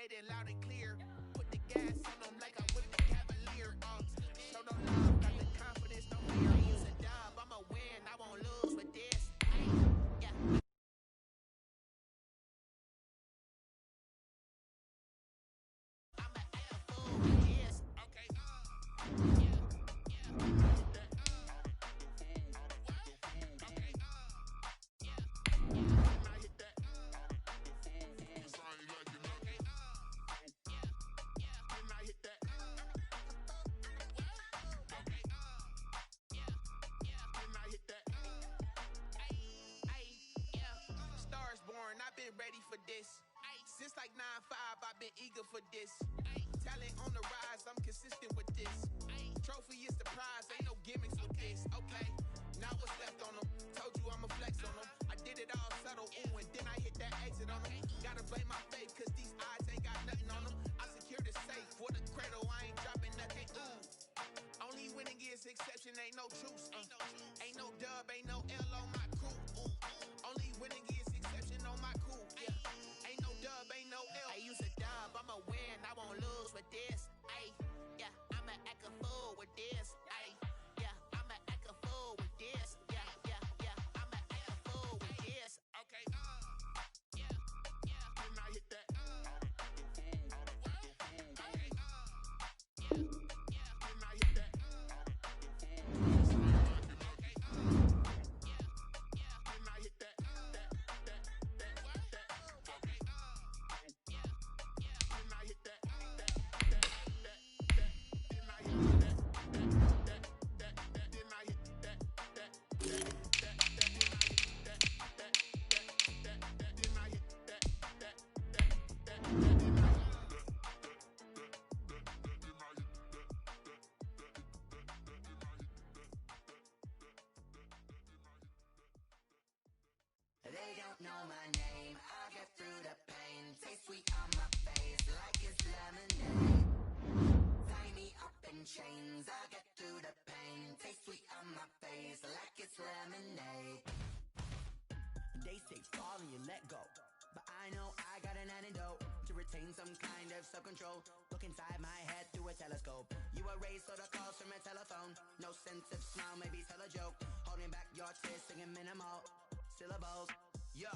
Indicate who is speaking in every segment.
Speaker 1: resonating loud and clear. Put the gas on them like I'm with the Cavalier. Show no love, got the confidence, no fear. Use a dub, I'ma win, I won't lose with this. Ay, yeah. I'ma act a fool with this. Okay. Yeah. I've been ready for this. Since like 9-5, I've been eager for this. Talent on the rise, I'm consistent with this. Trophy is the prize, ain't no gimmicks with this. Okay, now what's left on them? Told you I'ma flex on them. I did it all subtle, ooh, and then I hit that exit on them. Gotta blame my faith, cause these odds ain't got nothing on them. I secured the safe for the cradle, I ain't dropping nothing, ooh. Only winning is exception, ain't no truce. Ain't no dub, ain't no L on my crew. Only winning is exception on my crew. Yeah. Ain't no dub, ain't no L. I use a dub, I'ma win, I won't lose with this. Ay, yeah, I'ma act a fool with this. Ay, yeah, I'ma act a fool with this. Yeah, yeah, yeah, I'ma act a fool with this. Okay. Yeah, yeah. When I hit that.
Speaker 2: They don't know my name, I'll get through the pain. Taste sweet on my face like it's lemonade. Tie me up in chains, I'll get through the pain. Taste sweet on my face like it's lemonade. They say fall and you let go, but I know I got an antidote to retain some kind of self-control. Look inside my head through a telescope. You erase all the calls from a telephone. No sense of smile, maybe tell a joke. Holding back your tears, singing minimal syllables. Yeah,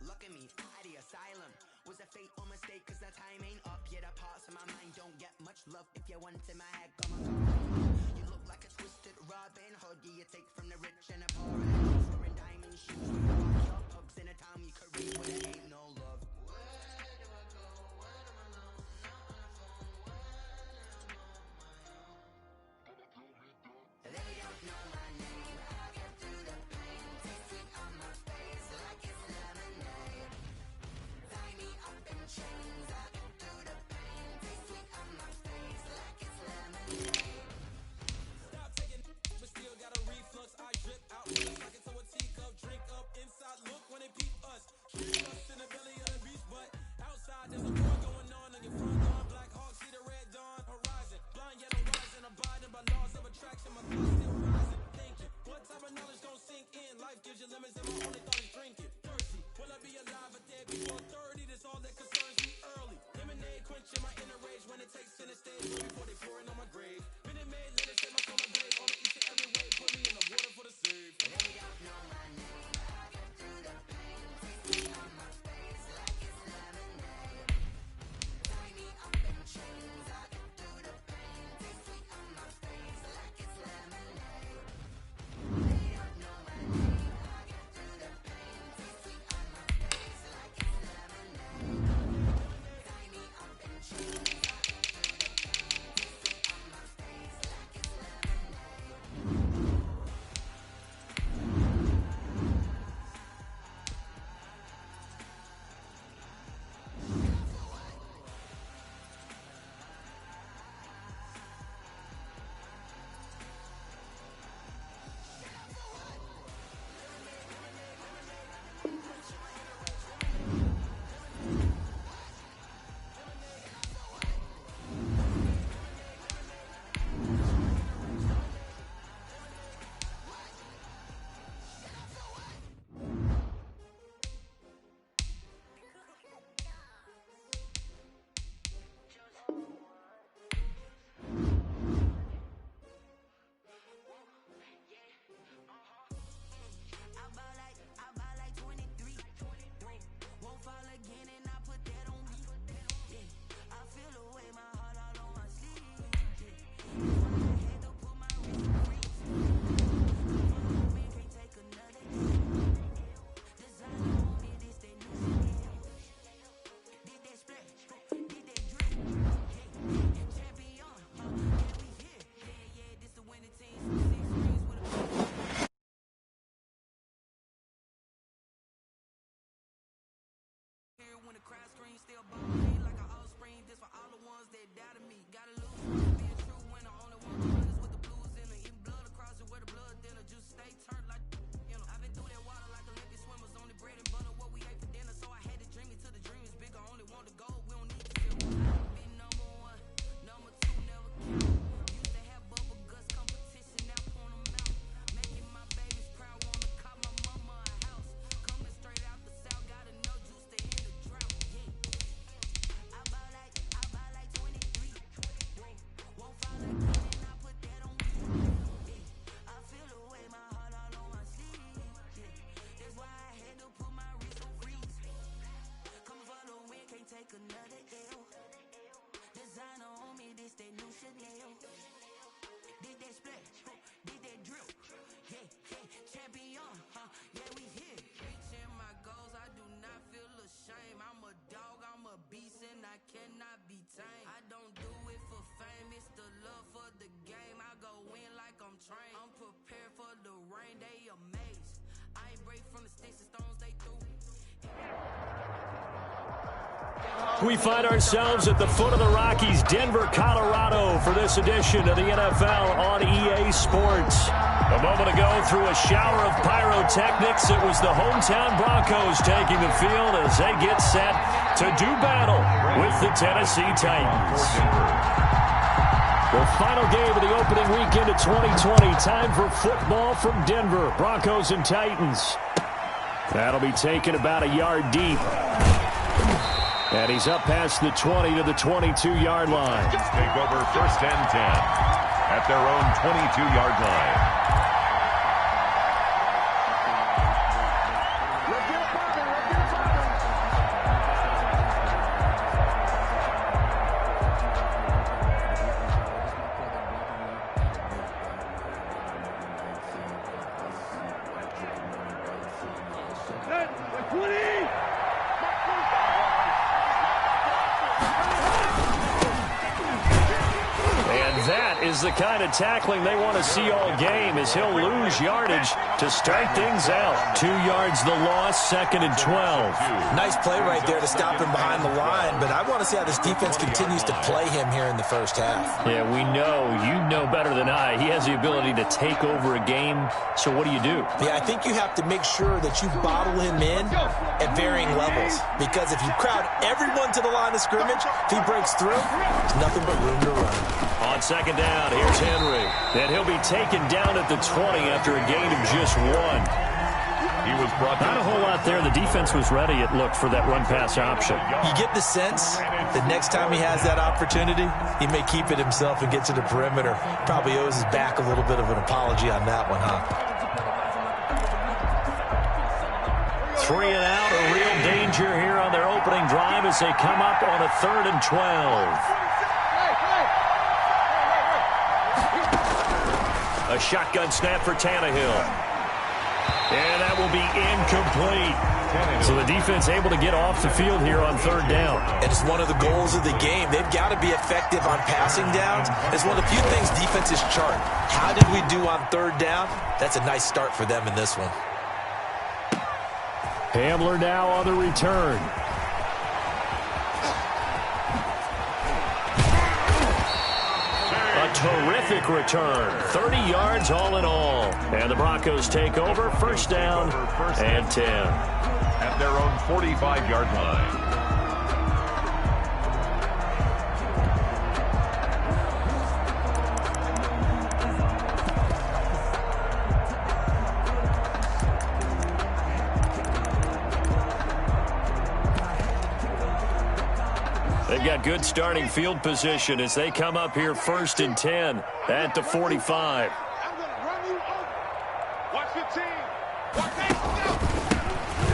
Speaker 2: look at me, at the asylum. Was a fate or mistake, cause the time ain't up yet. The parts of my mind don't get much love. If you want in my head, come on, come on. You look like a twisted Robin Hood. You take from the rich and the poor, and a monster in diamond shoes. You walk your pugs in a town you could read where there ain't no love. Where do I go? Where am I alone? Not on the phone. When I'm on my own. They don't know my name. I'll get through the pain. Taste sweet on my face like it's lemonade. Tie me up in chains. I'll get through the pain. Taste sweet on my face like it's lemonade.
Speaker 3: Stop taking but still got a reflux. I drip out from the pocket to a teacup. Drink up inside. Look when they peep us. Treat us in the
Speaker 4: We find ourselves at the foot of the Rockies, Denver, Colorado, for this edition of the NFL on EA Sports. A moment ago, through a shower of pyrotechnics, it was the hometown Broncos taking the field as they get set to do battle with the Tennessee Titans. The final game of the opening weekend of 2020. Time for football from Denver. Broncos and Titans. That'll be taken about a yard deep. And he's up past the 20 to the 22-yard line.
Speaker 5: Take over 1st and 10 at their own 22-yard line.
Speaker 4: The kind of tackling they want to see all game as he'll lose yardage to start things out. 2 yards the loss, 2nd and 12.
Speaker 6: Nice play right there to stop him behind the line, but I want to see how this defense continues to play him here in the first half.
Speaker 4: Yeah, we know. You know better than I. He has the ability to take over a game, so what do you do?
Speaker 6: Yeah, I think you have to make sure that you bottle him in at varying levels, because if you crowd everyone to the line of scrimmage, if he breaks through, there's nothing but room to run.
Speaker 4: On 2nd down, here's Henry. And he'll be taken down at the 20 after a gain of just 1.
Speaker 5: He was brought
Speaker 4: Not a whole lot there. The defense was ready, it looked, for that run-pass option.
Speaker 6: You get the sense that next time he has that opportunity, he may keep it himself and get to the perimeter. Probably owes his back a little bit of an apology on that one, huh?
Speaker 4: 3 and out, a real danger here on their opening drive as they come up on a 3rd and 12. A shotgun snap for Tannehill. And that will be incomplete. So the defense able to get off the field here on 3rd down.
Speaker 6: And it's one of the goals of the game. They've got to be effective on passing downs. It's one of the few things defenses chart. How did we do on 3rd down? That's a nice start for them in this one.
Speaker 4: Hamler now on the return. A terrific return. 30 yards all in all. And the Broncos take over. 1st down and 10.
Speaker 5: At their own 45-yard line.
Speaker 4: They've got good starting field position as they come up here 1st and 10 at the 45.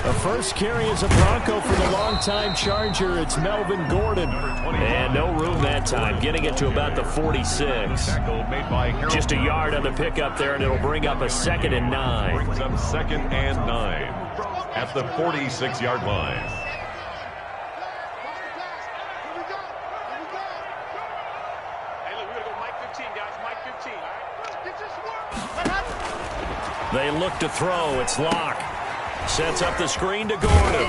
Speaker 4: The first carry is a Bronco for the longtime Charger. It's Melvin Gordon. And no room that time, getting it to about the 46. Just a yard on the pickup there, and it'll bring up a 2nd and 9.
Speaker 5: Brings up 2nd and 9 at the 46-yard line.
Speaker 4: They look to throw. It's Locke. Sets up the screen to Gordon.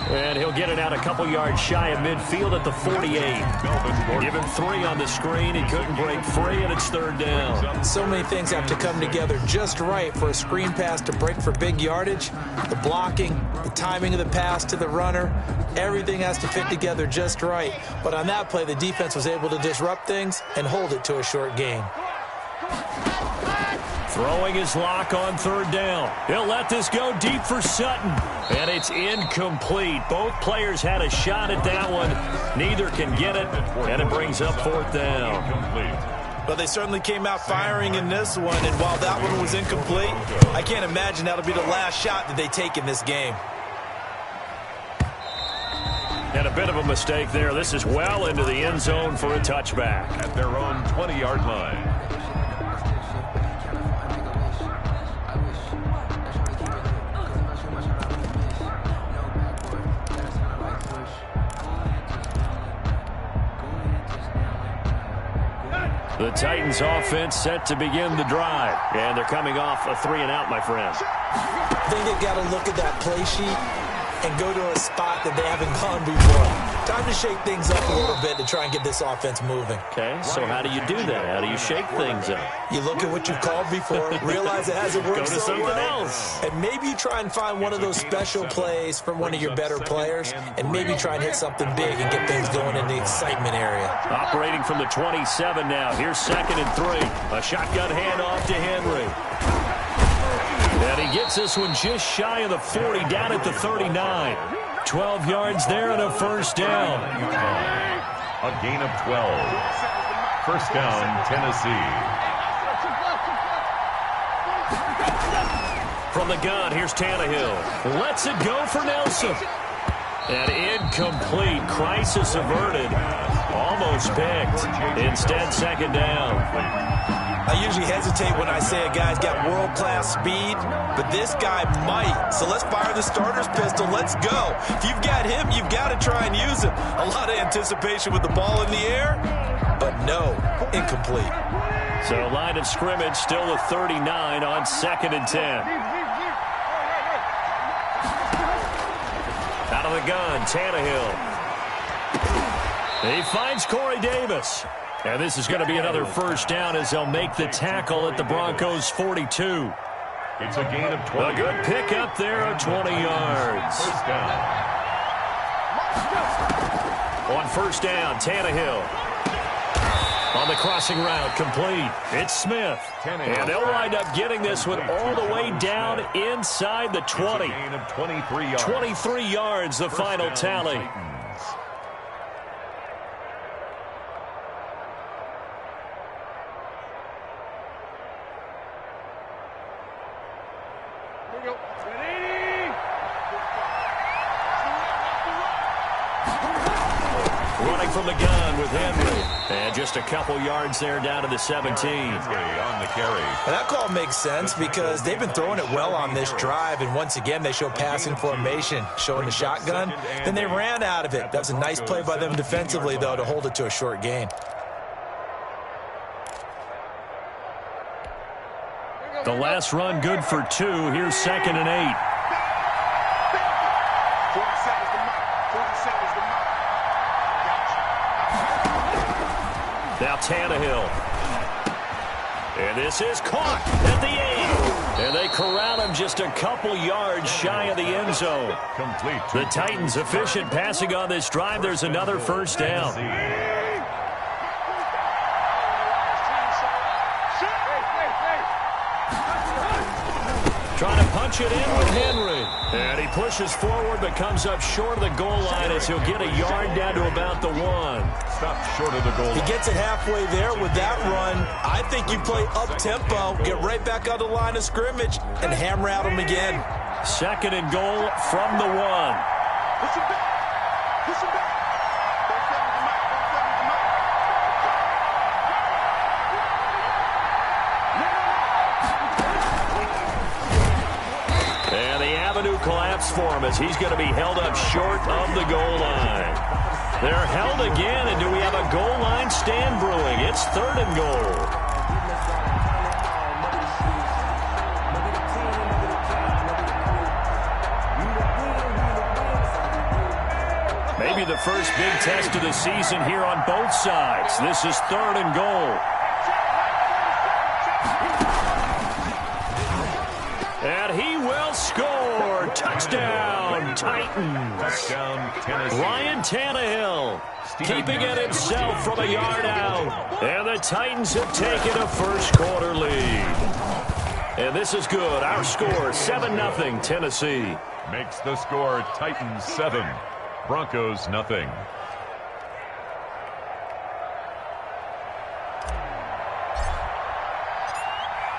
Speaker 4: And he'll get it out a couple yards shy of midfield at the 48. Give him 3 on the screen. He couldn't break free, and it's 3rd down.
Speaker 6: So many things have to come together just right for a screen pass to break for big yardage. The blocking, the timing of the pass to the runner, everything has to fit together just right. But on that play, the defense was able to disrupt things and hold it to a short gain.
Speaker 4: Throwing his Lock on 3rd down. He'll let this go deep for Sutton. And it's incomplete. Both players had a shot at that one. Neither can get it. And it brings up 4th down.
Speaker 6: But they certainly came out firing in this one. And while that one was incomplete, I can't imagine that'll be the last shot that they take in this game.
Speaker 4: And a bit of a mistake there. This is well into the end zone for a touchback.
Speaker 5: At their own 20-yard line.
Speaker 4: The Titans offense set to begin the drive. And they're coming off a 3 and out, my friend.
Speaker 6: I think they've got to look at that play sheet and go to a spot that they haven't gone before. Time to shake things up a little bit to try and get this offense moving.
Speaker 4: Okay, so how do you do that? How do you shake things up?
Speaker 6: You look at what you've called before, realize it hasn't worked
Speaker 4: Go to
Speaker 6: so
Speaker 4: something
Speaker 6: well,
Speaker 4: else.
Speaker 6: and maybe you try and find one of those special plays from one of your better players, and maybe try and hit something big and get things going in the excitement area.
Speaker 4: Operating from the 27 now. Here's 2nd and 3. A shotgun handoff to Henry. And he gets this one just shy of the 40, down at the 39. 12 yards there and a first down.
Speaker 5: A gain of 12. First down, Tennessee.
Speaker 4: From the gun, here's Tannehill. Lets it go for Nelson. And incomplete. Crisis averted. Almost picked. Instead, 2nd down.
Speaker 6: I usually hesitate when I say a guy's got world-class speed, but this guy might. So let's fire the starter's pistol. Let's go. If you've got him, you've got to try and use him. A lot of anticipation with the ball in the air, but no, incomplete.
Speaker 4: So line of scrimmage still a 39 on 2nd and 10. Out of the gun, Tannehill. He finds Corey Davis. And this is going to be another first down as they'll make the tackle at the Broncos' 42.
Speaker 5: It's a gain of 20.
Speaker 4: A good pickup there of 20 yards.
Speaker 5: First down.
Speaker 4: On first down, Tannehill. On the crossing route, complete. It's Smith. And they'll wind up getting this one all the way down inside the 20.
Speaker 5: It's a gain of 23 yards.
Speaker 4: 23 yards, the final tally. Running from the gun with Henry. And just a couple yards there down to the 17.
Speaker 5: On the carry.
Speaker 6: And that call makes sense because they've been throwing it well on this drive, and once again they show passing formation, showing the shotgun. Then they ran out of it. That was a nice play by them defensively, though, to hold it to a short gain.
Speaker 4: The last run good for 2. Here's 2nd and 8. Now Tannehill. And this is caught at the 8. And they corral him just a couple yards shy of the end zone.
Speaker 5: Complete.
Speaker 4: The Titans efficient passing on this drive. There's another first down. Trying to punch it in with Henry. And he pushes forward but comes up short of the goal line as he'll get a yard down to about the 1.
Speaker 5: Stop short of the goal line.
Speaker 6: He gets it halfway there with that run. I think you play up-tempo, get right back on the line of scrimmage, and hammer at him again.
Speaker 4: 2nd and goal from the 1.
Speaker 7: Listen back. Listen back.
Speaker 4: And the avenue collapsed for him as he's going to be held up short of the goal line. They're held again, and do we have a goal line stand brewing? It's 3rd and goal. Maybe the first big test of the season here on both sides. This is 3rd and goal. And he will score. Touchdown, Titans.
Speaker 5: Touchdown, Tennessee.
Speaker 4: Ryan Tannehill keeping it himself from a yard out. And the Titans have taken a first-quarter lead. And this is good. Our score, 7-0, Tennessee.
Speaker 5: Makes the score Titans 7, Broncos nothing.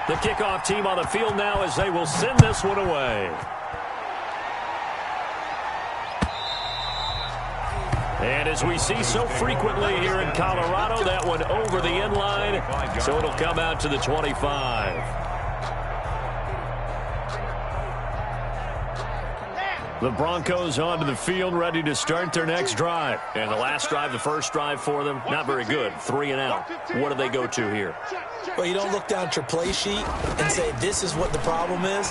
Speaker 4: The kickoff team on the field now as they will send this one away. And as we see so frequently here in Colorado, that one over the end line, so it'll come out to the 25. The Broncos onto the field, ready to start their next drive. And the last drive, the first drive for them, not very good. 3 and out. What do they go to here?
Speaker 6: Well, you don't look down at your play sheet and say, this is what the problem is.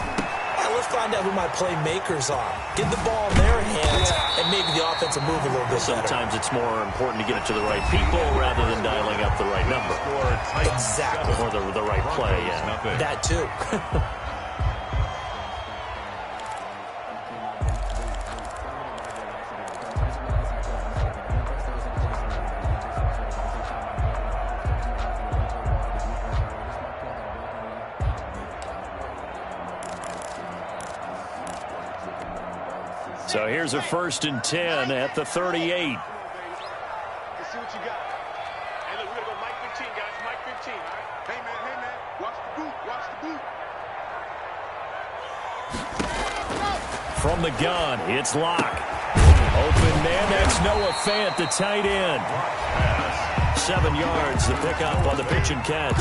Speaker 6: Yeah, let's find out who my playmakers are. Get the ball in their hands, and maybe the offense will move a little bit better.
Speaker 4: Sometimes it's more important to get it to the right people rather than dialing up the right number.
Speaker 6: Exactly.
Speaker 4: Or the right play, yeah.
Speaker 6: That too.
Speaker 4: So here's a 1st and 10 at the 38.
Speaker 7: Let's see what you got. Hey, look, we're going to go Mike 15, guys. Mike 15, all right? Hey, man. Watch the boot. Watch the boot.
Speaker 4: From the gun, it's Locke. Open man, that's Noah Fant, the tight end. 7 yards, the pickup on the pitch and catch.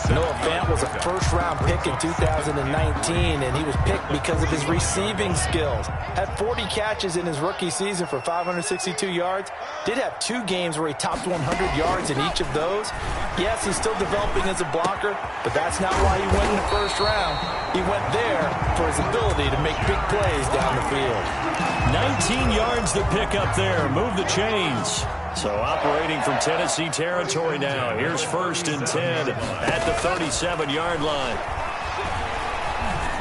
Speaker 6: Noah Fant was a first-round pick in 2019, and he was picked because of his receiving skills. Had 40 catches in his rookie season for 562 yards. Did have 2 games where he topped 100 yards in each of those. Yes, he's still developing as a blocker, but that's not why he went in the first round. He went there for his ability to make big plays down the field.
Speaker 4: 19 yards the pickup there. Move the chains. So operating from Tennessee territory now. Here's 1st and 10 at the 37-yard line.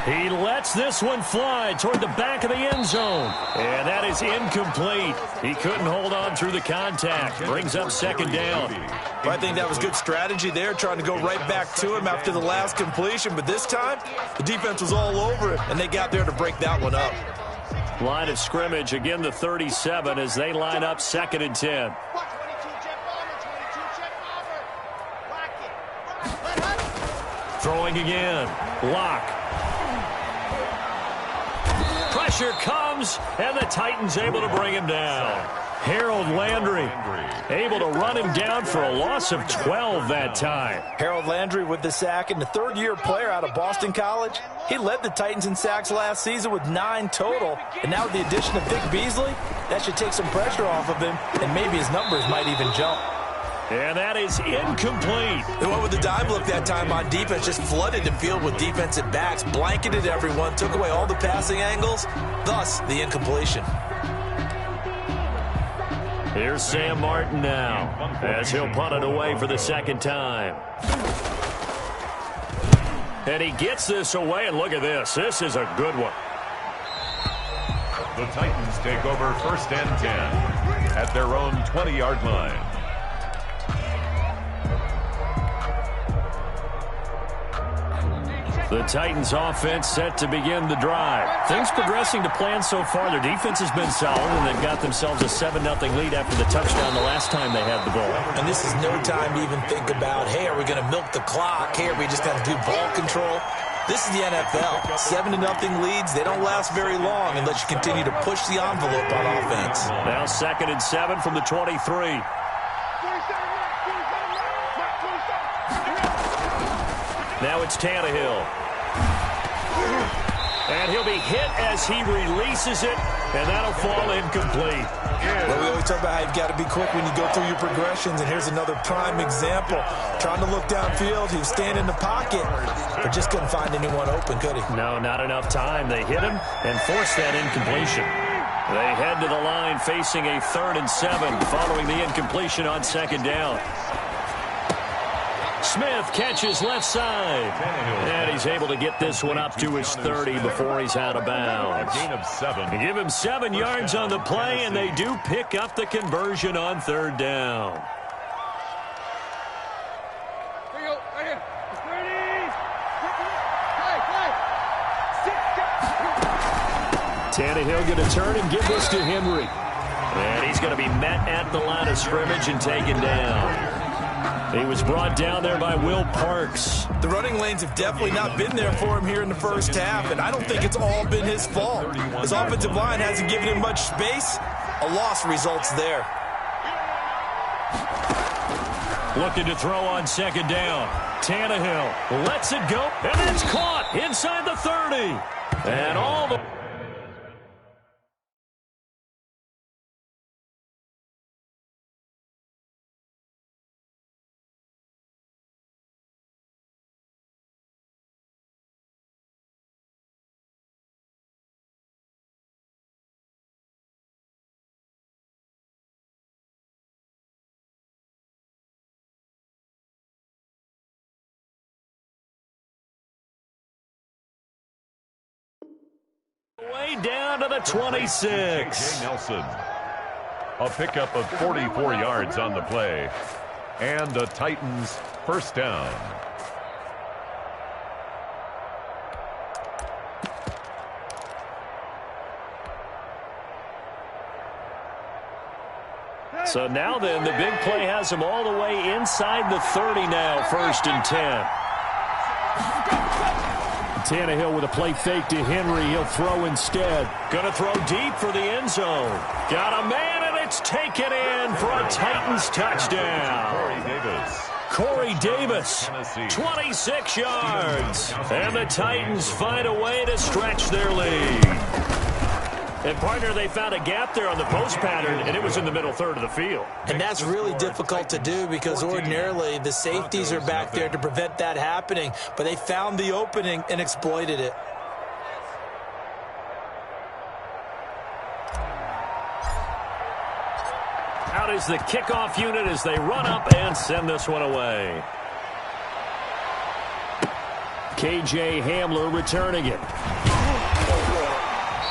Speaker 4: He lets this one fly toward the back of the end zone. And that is incomplete. He couldn't hold on through the contact. Brings up 2nd down.
Speaker 6: Well, I think that was good strategy there, trying to go right back to him after the last completion. But this time, the defense was all over it, and they got there to break that one up.
Speaker 4: Line of scrimmage, again the 37 as they line up 2nd and 10. Throwing again. Locke. Pressure comes, and the Titans able to bring him down. Harold Landry able to run him down for a loss of 12 that time.
Speaker 6: Harold Landry with the sack, and the 3rd-year player out of Boston College. He led the Titans in sacks last season with 9 total. And now with the addition of Vic Beasley, that should take some pressure off of him, and maybe his numbers might even jump.
Speaker 4: And that is incomplete.
Speaker 6: They went with the dime look that time on defense, just flooded the field with defensive backs, blanketed everyone, took away all the passing angles, thus the incompletion.
Speaker 4: Here's Sam Martin now as he'll punt it away for the 2nd time. And he gets this away, and look at this. This is a good one.
Speaker 5: The Titans take over 1st and 10 at their own 20-yard line.
Speaker 4: The Titans offense set to begin the drive. Things progressing to plan so far. Their defense has been solid, and they've got themselves a 7-0 lead after the touchdown the last time they had the ball.
Speaker 6: And this is no time to even think about, hey, are we going to milk the clock? Hey, are we just going to do ball control? This is the NFL. 7-0 leads, they don't last very long unless you continue to push the envelope on offense.
Speaker 4: Now 2nd and 7 from the 23. Now it's Tannehill. And he'll be hit as he releases it, and that'll fall incomplete.
Speaker 6: Well, we always talk about how you've got to be quick when you go through your progressions, and here's another prime example. Trying to look downfield, he was standing in the pocket, but just couldn't find anyone open, could he?
Speaker 4: No, not enough time. They hit him and forced that incompletion. They head to the line facing a 3rd and 7 following the incompletion on 2nd down. Smith catches left side. And he's able to get this one up to his 30 before he's out of bounds.
Speaker 5: A gain of 7.
Speaker 4: They give him 7 yards on the play, and they do pick up the conversion on 3rd down. Tannehill going to turn and give this to Henry. And he's going to be met at the line of scrimmage and taken down. He was brought down there by Will Parks.
Speaker 6: The running lanes have definitely not been there for him here in the first half, and I don't think it's all been his fault. His offensive line hasn't given him much space. A loss results there.
Speaker 4: Looking to throw on 2nd down. Tannehill lets it go, and it's caught inside the 30. And all the... Way down to the 26.
Speaker 5: J. Nelson. A pickup of 44 yards on the play. And the Titans first down.
Speaker 4: So now then, the big play has him all the way inside the 30 now, 1st and 10. Tannehill with a play fake to Henry. He'll throw instead. Going to throw deep for the end zone. Got a man, and it's taken in for a Titans touchdown. Corey Davis, 26 yards. And the Titans find a way to stretch their lead. And, partner, they found a gap there on the post pattern, and it was in the middle third of the field.
Speaker 6: And that's really difficult to do because ordinarily the safeties are back there to prevent that happening. But they found the opening and exploited it.
Speaker 4: Out is the kickoff unit as they run up and send this one away. KJ Hamler returning it.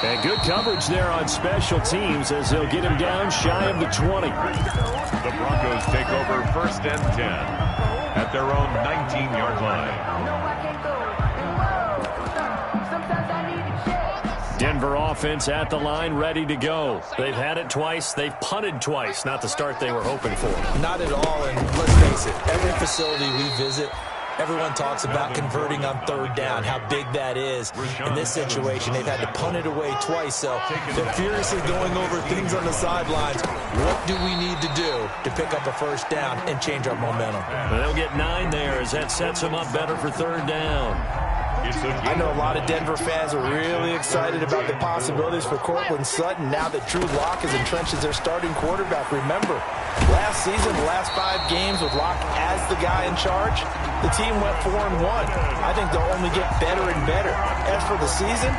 Speaker 4: And good coverage there on special teams as they'll get him down shy of the 20.
Speaker 5: The Broncos take over 1st and 10 at their own 19-yard line.
Speaker 4: Denver offense at the line, ready to go. They've had it twice. They've punted twice. Not the start they were hoping for.
Speaker 6: Not at all, and let's face it, every facility we visit, everyone talks about converting on 3rd down, how big that is. In this situation, they've had to punt it away twice, so they're furiously going over things on the sidelines. What do we need to do to pick up a 1st down and change our momentum?
Speaker 4: Well, they'll get 9 there as that sets them up better for 3rd down.
Speaker 6: I know a lot of Denver fans are really excited about the possibilities for Courtland Sutton now that Drew Lock is entrenched as their starting quarterback. Remember, last season, the last 5 games with Lock as the guy in charge, the team went 4-1. I think they'll only get better and better. As for the season,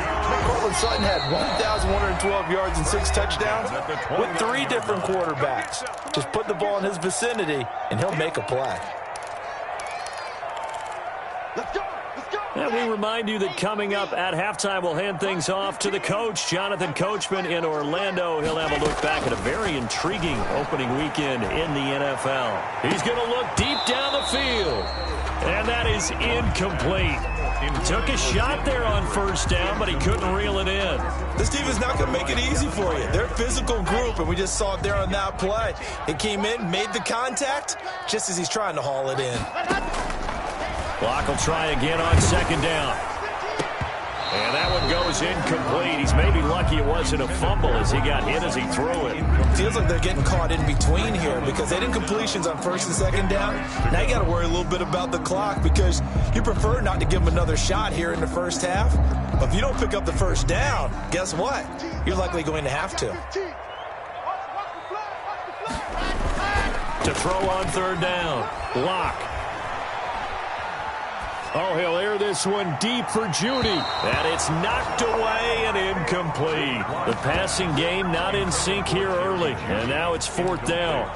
Speaker 6: Courtland Sutton had 1,112 yards and 6 touchdowns with 3 different quarterbacks. Just put the ball in his vicinity, and he'll make a play.
Speaker 7: Let's go.
Speaker 4: And we remind you that coming up at halftime, we'll hand things off to the coach, Jonathan Coachman in Orlando. He'll have a look back at a very intriguing opening weekend in the NFL. He's going to look deep down the field, and that is incomplete. Took a shot there on 1st down, but he couldn't reel it in.
Speaker 6: This team is not going to make it easy for you. They're a physical group, and we just saw it there on that play. It came in, made the contact, just as he's trying to haul it in.
Speaker 4: Block will try again on 2nd down. And that one goes incomplete. He's maybe lucky it wasn't a fumble as he got hit as he threw it.
Speaker 6: Feels like they're getting caught in between here because they did completions on 1st and 2nd down. Now you got to worry a little bit about the clock because you prefer not to give them another shot here in the 1st half. But if you don't pick up the 1st down, guess what? You're likely going to have to.
Speaker 4: To throw on 3rd down. Lock. Oh, he'll air this one deep for Judy. And it's knocked away and incomplete. The passing game not in sync here early. And now it's 4th down.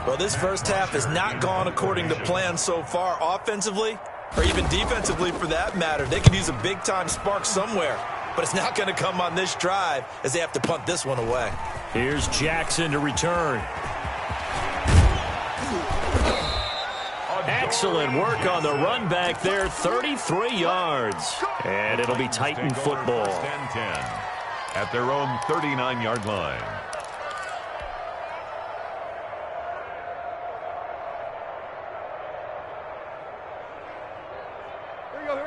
Speaker 6: Well, this 1st half has not gone according to plan so far offensively or even defensively for that matter. They could use a big-time spark somewhere. But it's not going to come on this drive as they have to punt this one away.
Speaker 4: Here's Jackson to return. Excellent work on the run back there, 33 yards. And it'll be Titan football.
Speaker 5: 10-10 at their own 39-yard line.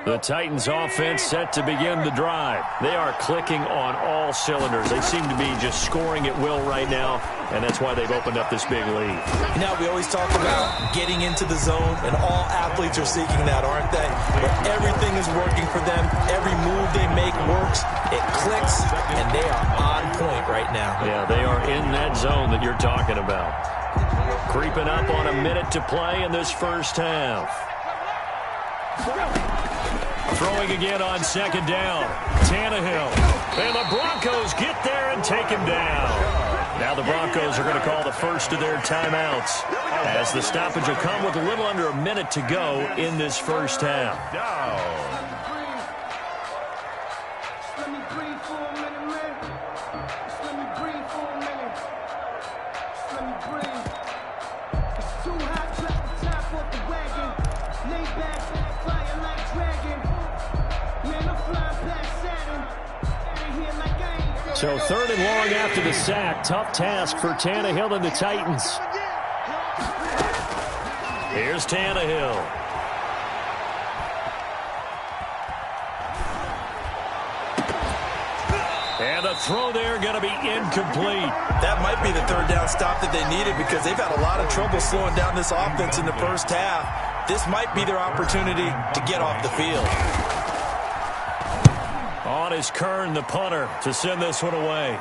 Speaker 4: The Titans offense set to begin the drive. They are clicking on all cylinders. They seem to be just scoring at will right now, and that's why they've opened up this big lead.
Speaker 6: Now, we always talk about getting into the zone, and all athletes are seeking that, aren't they? But everything is working for them. Every move they make works. It clicks, and they are on point right now.
Speaker 4: Yeah, they are in that zone that you're talking about. Creeping up on a minute to play in this 1st half. Throwing again on 2nd down. Tannehill. And the Broncos get there and take him down. Now the Broncos are going to call the first of their timeouts as the stoppage will come with a little under a minute to go in this 1st half.
Speaker 5: Down.
Speaker 4: So 3rd and long after the sack. Tough task for Tannehill and the Titans. Here's Tannehill. And the throw there going to be incomplete.
Speaker 6: That might be the 3rd down stop that they needed because they've had a lot of trouble slowing down this offense in the first half. This might be their opportunity to get off the field.
Speaker 4: On is Kern, the punter, to send this one away.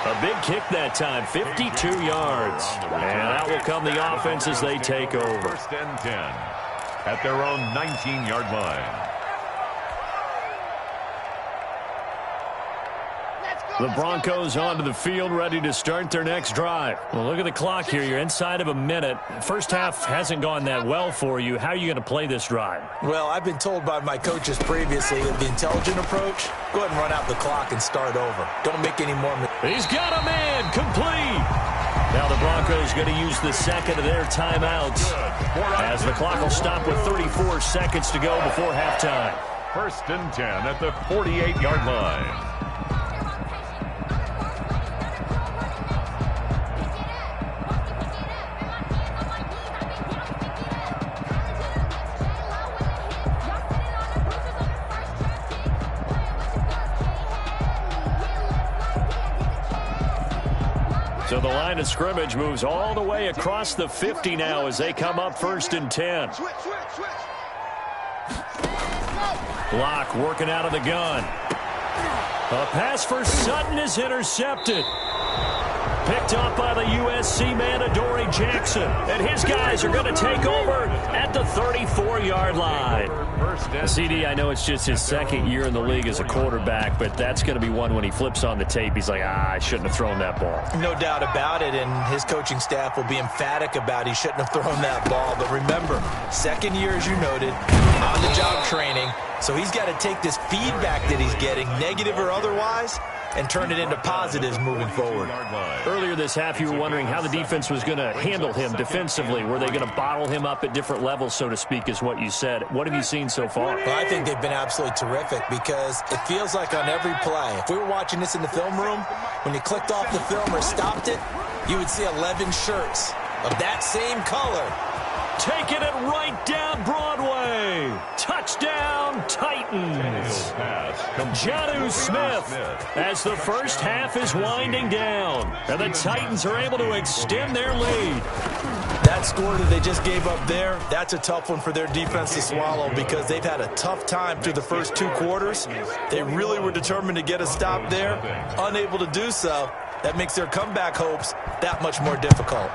Speaker 4: A big kick that time, 52 yards. And out will come the offense as they take over.
Speaker 5: 1st and 10 at their own 19-yard line.
Speaker 4: The Broncos onto the field, ready to start their next drive. Well, look at the clock here. You're inside of a minute. First half hasn't gone that well for you. How are you going to play this drive?
Speaker 6: Well, I've been told by my coaches previously that the intelligent approach, go ahead and run out the clock and start over. Don't make any more mistakes.
Speaker 4: He's got a man, complete. Now the Broncos going to use the second of their timeouts as the clock will stop with 34 seconds to go before halftime.
Speaker 5: 1st and 10 at the 48-yard line.
Speaker 4: So the line of scrimmage moves all the way across the 50 now as they come up 1st and 10. Block working out of the gun. A pass for Sutton is intercepted. Picked up by the USC man, Adoree Jackson. And his guys are going to take over at the 34-yard line. CD, I know it's just his 2nd year in the league as a quarterback, but that's going to be one when he flips on the tape. He's like, I shouldn't have thrown that ball.
Speaker 6: No doubt about it, and his coaching staff will be emphatic about he shouldn't have thrown that ball. But remember, 2nd year, as you noted, on-the-job training. So he's got to take this feedback that he's getting, negative or otherwise, and turn it into positives moving forward.
Speaker 4: Earlier this half, you were wondering how the defense was going to handle him defensively. Were they going to bottle him up at different levels, so to speak, is what you said. What have you seen so far?
Speaker 6: Well, I think they've been absolutely terrific because it feels like on every play, if we were watching this in the film room, when you clicked off the film or stopped it, you would see 11 shirts of that same color.
Speaker 4: Taking it right down Broadway. Touchdown, Titans. Jonnu Smith as the first half is winding down. And the Titans are able to extend their lead.
Speaker 6: That score that they just gave up there, that's a tough one for their defense to swallow because they've had a tough time through the first 2 quarters. They really were determined to get a stop there. Unable to do so, that makes their comeback hopes that much more difficult.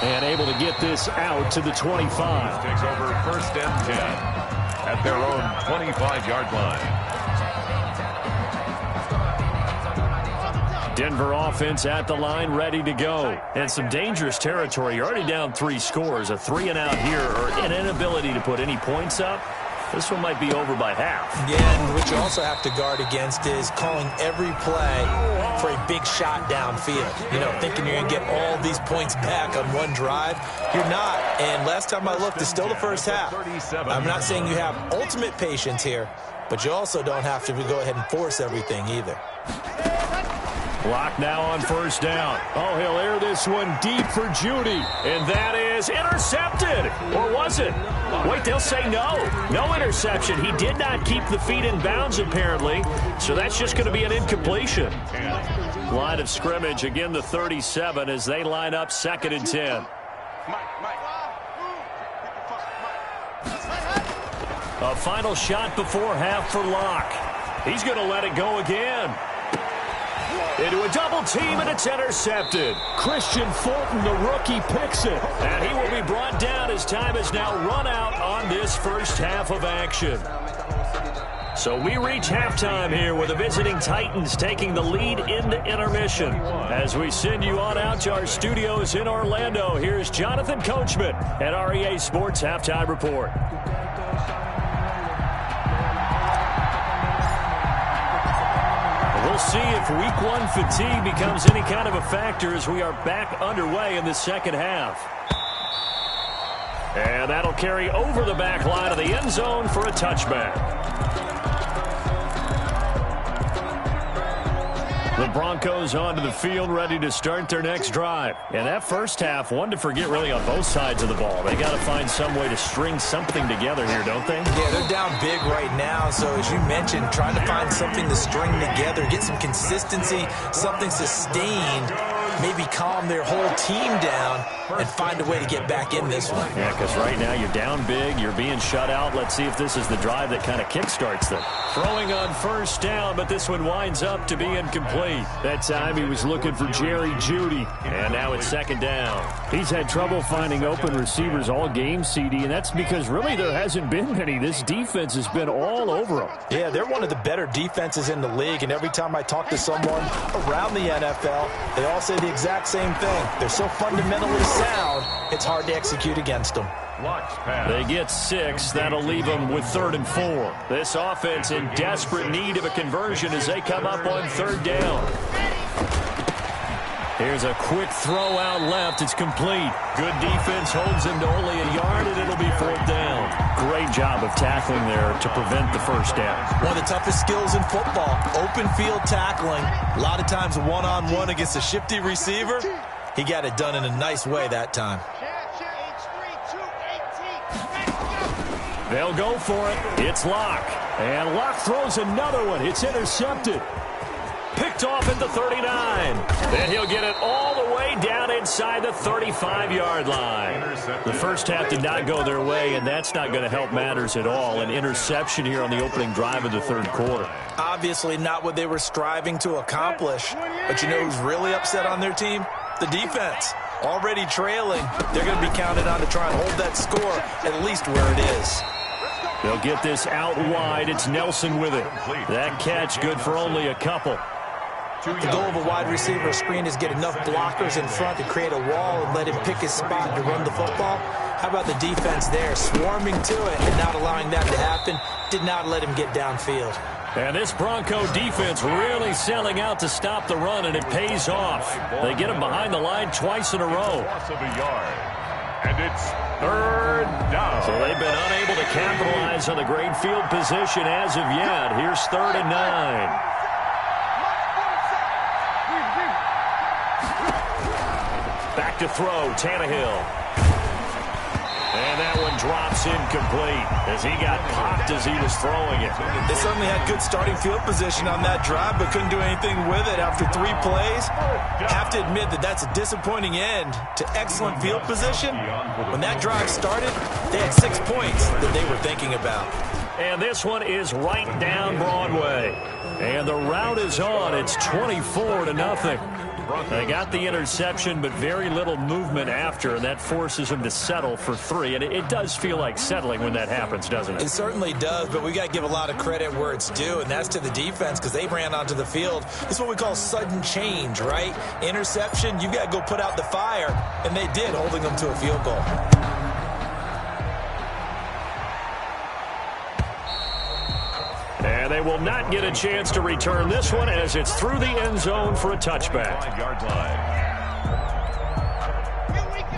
Speaker 4: And able to get this out to the 25.
Speaker 5: Takes over 1st and 10 at their own 25-yard line.
Speaker 4: Denver offense at the line, ready to go. And some dangerous territory. You're already down 3 scores. A 3-and-out here or an inability to put any points up. This one might be over by half.
Speaker 6: Yeah, and what you also have to guard against is calling every play for a big shot downfield. You know, thinking you're going to get all these points back on one drive. You're not. And last time I looked, it's still the first half. I'm not saying you have ultimate patience here, but you also don't have to go ahead and force everything either.
Speaker 4: Block now on 1st down. Oh, he'll air this one deep for Judy. And that is intercepted. Or was it? Wait, they'll say no. No interception. He did not keep the feet in bounds, apparently. So that's just going to be an incompletion. Line of scrimmage, again, the 37 as they line up 2nd and 10. A final shot before half for Locke. He's going to let it go again. Into a double team, and it's intercepted. Christian Fulton, the rookie, picks it. And he will be brought down as time has now run out on this first half of action. So we reach halftime here with the visiting Titans taking the lead into intermission. As we send you on out to our studios in Orlando, here's Jonathan Coachman at REA Sports Halftime Report. We'll see if week one fatigue becomes any kind of a factor as we are back underway in the second half. And that'll carry over the back line of the end zone for a touchback. The Broncos onto the field, ready to start their next drive. And that first half, one to forget really on both sides of the ball. They got to find some way to string something together here, don't they?
Speaker 6: Yeah, they're down big right now. So as you mentioned, trying to find something to string together, get some consistency, something sustained, maybe calm their whole team down and find a way to get back in this one.
Speaker 4: Yeah, because right now you're down big, you're being shut out. Let's see if this is the drive that kind of kickstarts them. Throwing on first down, but this one winds up to be incomplete. That time he was looking for Jerry Jeudy, and now it's second down. He's had trouble finding open receivers all game, CD, and that's because really there hasn't been many. This defense has been all over them.
Speaker 6: Yeah, they're one of the better defenses in the league, and every time I talk to someone around the NFL, they all say the exact same thing. They're so fundamentally sound, it's hard to execute against them.
Speaker 4: They get 6. That'll leave them with 3rd and 4. This offense in desperate need of a conversion as they come up on 3rd down. Here's a quick throw out left. It's complete. Good defense holds him to only a yard, and it'll be 4th down. Great job of tackling there to prevent the first down.
Speaker 6: One of the toughest skills in football, open field tackling. A lot of times one-on-one against a shifty receiver. He got it done in a nice way that time.
Speaker 4: They'll go for it. It's Locke. And Locke throws another one. It's intercepted. Picked off at the 39. Then he'll get it all the way down inside the 35-yard line. The first half did not go their way, and that's not going to help matters at all. An interception here on the opening drive of the 3rd quarter.
Speaker 6: Obviously not what they were striving to accomplish. But you know who's really upset on their team? The defense. Already trailing. They're going to be counted on to try and hold that score at least where it is.
Speaker 4: They'll get this out wide. It's Nelson with it. That catch good for only a couple.
Speaker 6: The goal of a wide receiver screen is get enough blockers in front to create a wall and let him pick his spot to run the football. How about the defense there, swarming to it and not allowing that to happen? Did not let him get downfield.
Speaker 4: And this Bronco defense really selling out to stop the run, and it pays off. They get him behind the line twice in a row.
Speaker 5: And it's 3rd down.
Speaker 4: So they've been unable to capitalize on the great field position as of yet. Here's 3rd and 9. Back to throw, Tannehill. And that one drops incomplete as he got popped as he was throwing it.
Speaker 6: They certainly had good starting field position on that drive, but couldn't do anything with it after 3 plays. Have to admit that that's a disappointing end to excellent field position. When that drive started, they had 6 points that they were thinking about.
Speaker 4: And this one is right down Broadway. And the route is on. It's 24-0. They got the interception, but very little movement after, and that forces them to settle for 3. And it does feel like settling when that happens, doesn't it?
Speaker 6: It certainly does, but we got to give a lot of credit where it's due, and that's to the defense because they ran onto the field. It's what we call sudden change, right? Interception, you got to go put out the fire, and they did, holding them to a field goal.
Speaker 4: And they will not get a chance to return this one as it's through the end zone for a touchback.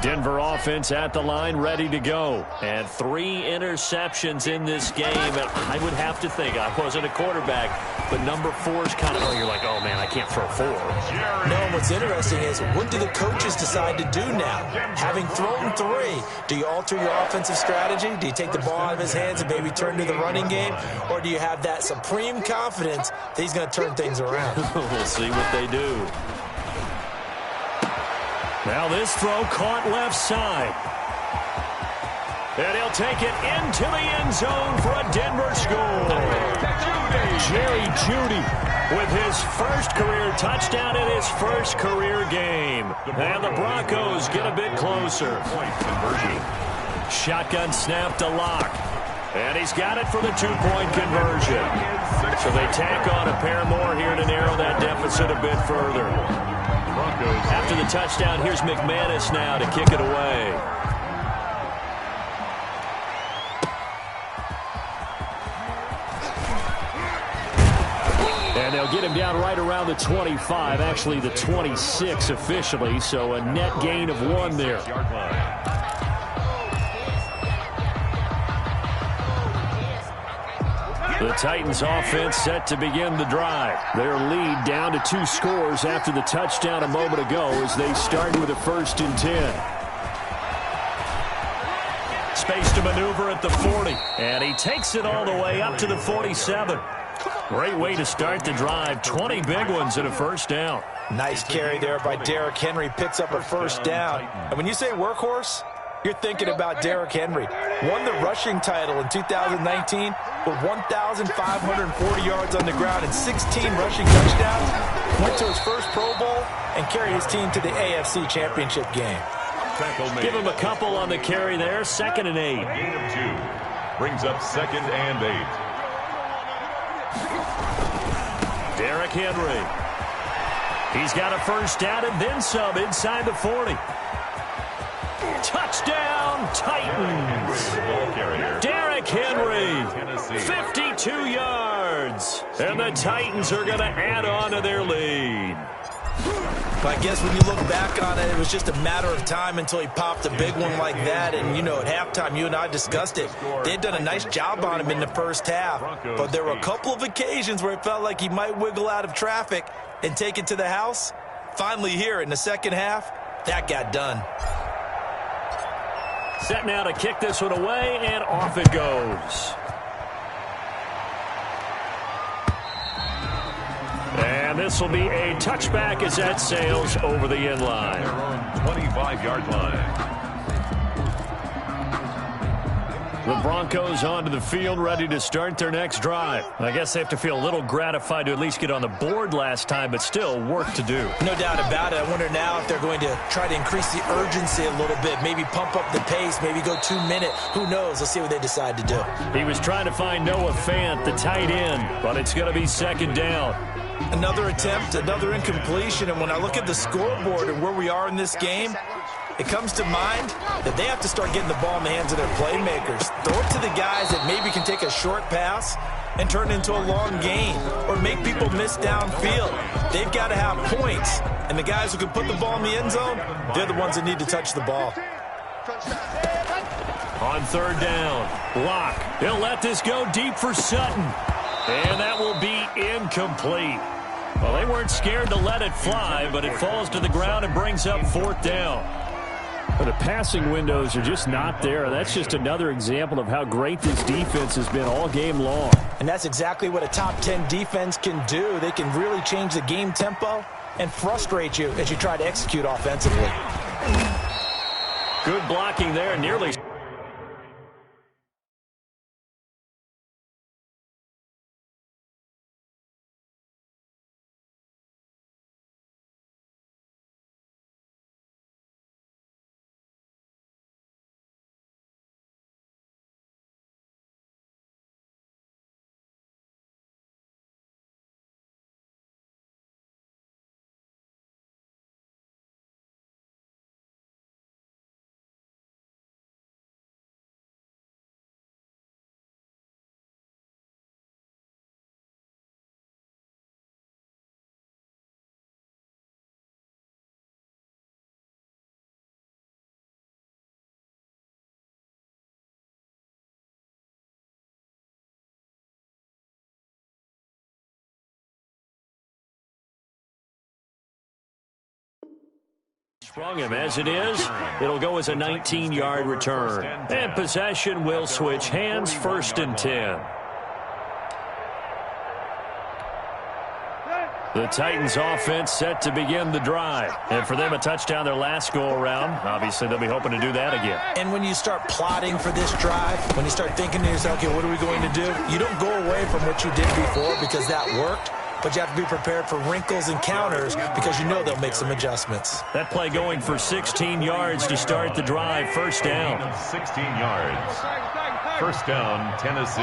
Speaker 4: Denver offense at the line, ready to go. And 3 interceptions in this game. And I would have to think, I wasn't a quarterback, but number 4 is kind of, you're like, oh, man, I can't throw 4.
Speaker 6: No, and what's interesting is, what do the coaches decide to do now? Having thrown 3, do you alter your offensive strategy? Do you take the ball out of his hands and maybe turn to the running game? Or do you have that supreme confidence that he's going to turn things around?
Speaker 4: We'll see what they do. Now this throw caught left side. And he'll take it into the end zone for a Denver score. Jerry Jeudy with his first career touchdown in his first career game. And the Broncos get a bit closer. Shotgun snap to Locke. And he's got it for the two-point conversion. So they tack on a pair more here to narrow that deficit a bit further. After the touchdown, here's McManus now to kick it away. And they'll get him down right around the 25, actually the 26 officially, so a net gain of 1 there. The Titans offense set to begin the drive. Their lead down to 2 scores after the touchdown a moment ago as they start with a 1st and 10. Space to maneuver at the 40. And he takes it all the way up to the 47. Great way to start the drive. 20 big ones and a 1st down.
Speaker 6: Nice carry there by Derrick Henry. Picks up a 1st down. And when you say workhorse, you're thinking about Derrick Henry. Won the rushing title in 2019 with 1,540 yards on the ground and 16 rushing touchdowns. Went to his first Pro Bowl and carried his team to the AFC Championship game.
Speaker 4: Give him a couple on the carry there. 2nd and 8.
Speaker 5: Gain of 2. Brings up 2nd and 8.
Speaker 4: Derrick Henry. He's got a 1st down and then some inside the 40. Touchdown, Titans. Derrick Henry, 52 yards. And the Titans are going to add on to their lead.
Speaker 6: But I guess when you look back on it, it was just a matter of time until he popped a big one like that. And, you know, at halftime, you and I discussed it. They'd done a nice job on him in the 1st half. But there were a couple of occasions where it felt like he might wiggle out of traffic and take it to the house. Finally here in the 2nd half, that got done.
Speaker 4: Set now to kick this one away, and off it goes. And this will be a touchback as that sails over the end line.
Speaker 5: Their own 25-yard line.
Speaker 4: The Broncos onto the field, ready to start their next drive. I guess they have to feel a little gratified to at least get on the board last time, but still work to do.
Speaker 6: No doubt about it. I wonder now if they're going to try to increase the urgency a little bit, maybe pump up the pace, maybe go 2-minute. Who knows? Let's see what they decide to do.
Speaker 4: He was trying to find Noah Fant, the tight end, but it's going to be 2nd down.
Speaker 6: Another attempt, another incompletion, and when I look at the scoreboard and where we are in this game, it comes to mind that they have to start getting the ball in the hands of their playmakers. Throw it to the guys that maybe can take a short pass and turn it into a long gain or make people miss downfield. They've got to have points, and the guys who can put the ball in the end zone, they're the ones that need to touch the ball.
Speaker 4: On 3rd down, Locke. He'll let this go deep for Sutton. And that will be incomplete. Well, they weren't scared to let it fly, but it falls to the ground and brings up 4th down. Well, the passing windows are just not there. That's just another example of how great this defense has been all game long.
Speaker 6: And that's exactly what a top 10 defense can do. They can really change the game tempo and frustrate you as you try to execute offensively.
Speaker 4: Good blocking there, nearly. Sprung him as it is. It'll go as a 19-yard return. And possession will switch hands, 1st and 10. The Titans offense set to begin the drive. And for them, a touchdown their last go-around. Obviously, they'll be hoping to do that again.
Speaker 6: And when you start plotting for this drive, when you start thinking to yourself, okay, what are we going to do? You don't go away from what you did before because that worked. But you have to be prepared for wrinkles and counters because you know they'll make some adjustments.
Speaker 4: That play going for 16 yards to start the drive. 1st down.
Speaker 5: 16 yards. First down, Tennessee.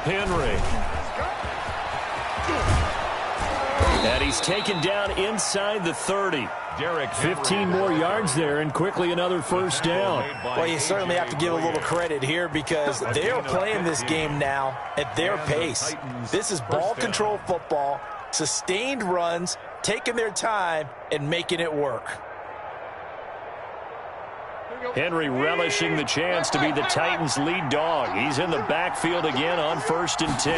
Speaker 4: Henry. And he's taken down inside the 30. 15 more yards there, and quickly another first down.
Speaker 6: Well, you certainly have to give a little credit here because they're playing this game now at their pace. This is ball control football, sustained runs, taking their time, and making it work.
Speaker 4: Henry relishing the chance to be the Titans' lead dog. He's in the backfield again on 1st and 10.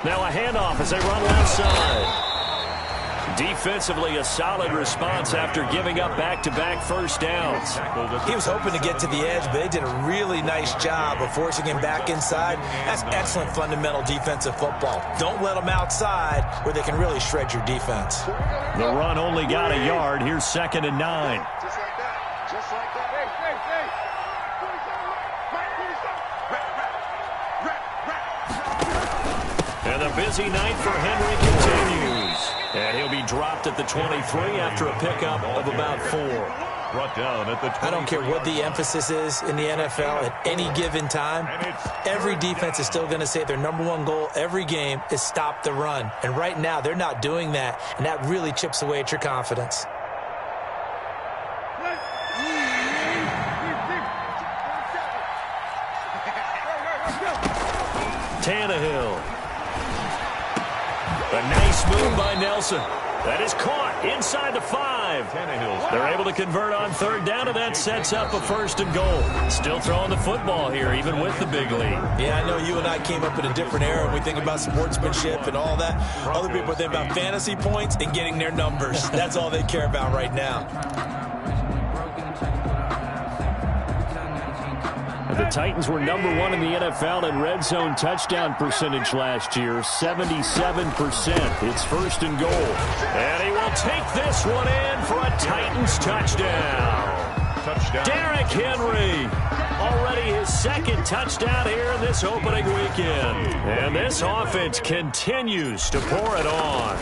Speaker 4: Now a handoff as they run left side. Defensively, a solid response after giving up back-to-back first downs.
Speaker 6: He was hoping to get to the edge, but they did a really nice job of forcing him back inside. That's excellent fundamental defensive football. Don't let them outside where they can really shred your defense.
Speaker 4: The run only got a yard. Here's 2nd and 9.
Speaker 7: Just like that. Just like that.
Speaker 4: And the busy night for Henry continues. And he'll be dropped at the 23 after a pickup of about 4.
Speaker 5: Brought down at the 23.
Speaker 6: I don't care what the emphasis is in the NFL at any given time. Every defense is still going to say their #1 goal every game is stop the run. And right now, they're not doing that, and that really chips away at your confidence.
Speaker 4: Tannehill. A nice move by Nelson. That is caught inside the 5. They're able to convert on 3rd down, and that sets up a 1st and goal. Still throwing the football here, even with the big lead.
Speaker 6: Yeah, I know you and I came up in a different era when we think about sportsmanship and all that. Other people think about fantasy points and getting their numbers. That's all they care about right now.
Speaker 4: The Titans were #1 in the NFL in red zone touchdown percentage last year, 77%. It's 1st and goal. And he will take this one in for a Titans touchdown. Derrick Henry, already his 2nd touchdown here in this opening weekend. And this offense continues to pour it on.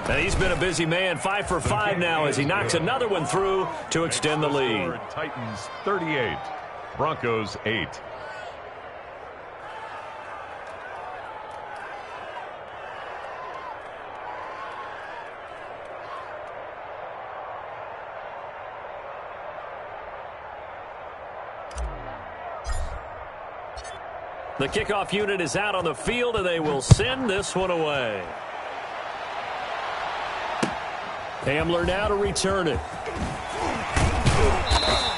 Speaker 4: And he's been a busy man, 5 for 5 now as he knocks another one through to extend the lead.
Speaker 5: Titans 38, Broncos 8.
Speaker 4: The kickoff unit is out on the field, and they will send this one away. Hamler now to return it.